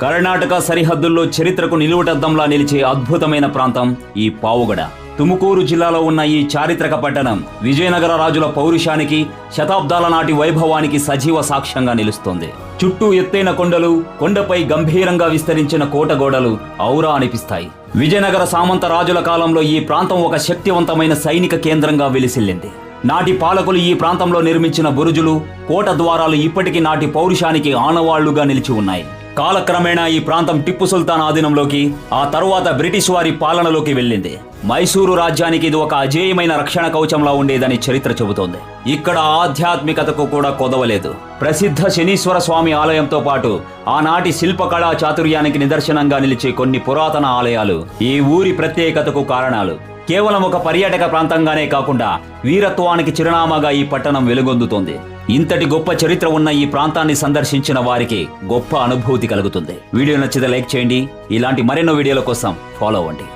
కర్ణాటక సరిహద్దుల్లో చరిత్రకు నిలువుటద్దంలా నిలిచే అద్భుతమైన ప్రాంతం ఈ పావుగడ. తుముకూరు జిల్లాలో ఉన్న ఈ చారిత్రక పట్టణం విజయనగర రాజుల పౌరుషానికి, శతాబ్దాల నాటి వైభవానికి సజీవ సాక్ష్యంగా నిలుస్తోంది. చుట్టూ ఎత్తైన కొండలు, కొండపై గంభీరంగా విస్తరించిన కోటగోడలు ఔరా అనిపిస్తాయి. విజయనగర సామంత రాజుల కాలంలో ఈ ప్రాంతం ఒక శక్తివంతమైన సైనిక కేంద్రంగా వెలిసిల్లింది. నాటి పాలకులు ఈ ప్రాంతంలో నిర్మించిన బురుజులు, కోట ద్వారాలు ఇప్పటికీ నాటి పౌరుషానికి ఆనవాళ్లుగా నిలిచి ఉన్నాయి. కాలక్రమేణా ఈ ప్రాంతం టిప్పు సుల్తాన్ ఆధీనంలోకి, ఆ తరువాత బ్రిటిష్ వారి పాలనలోకి వెళ్ళింది. మైసూరు రాజ్యానికి ఇది ఒక అజేయమైన రక్షణ కవచంలా ఉండేదని చరిత్ర చెబుతోంది. ఇక్కడ ఆధ్యాత్మికతకు కూడా కొదవలేదు. ప్రసిద్ధ శనీశ్వర స్వామి ఆలయంతో పాటు ఆనాటి శిల్పకళా చాతుర్యానికి నిదర్శనంగా నిలిచే కొన్ని పురాతన ఆలయాలు ఈ ఊరి ప్రత్యేకతకు కారణాలు. కేవలం ఒక పర్యాటక ప్రాంతంగానే కాకుండా వీరత్వానికి చిరునామాగా ఈ పట్టణం వెలుగొందుతోంది. ఇంతటి గొప్ప చరిత్ర ఉన్న ఈ ప్రాంతాన్ని సందర్శించిన వారికి గొప్ప అనుభూతి కలుగుతుంది. వీడియో నచ్చితే లైక్ చేయండి. ఇలాంటి మరెన్నో వీడియోల కోసం ఫాలో అవ్వండి.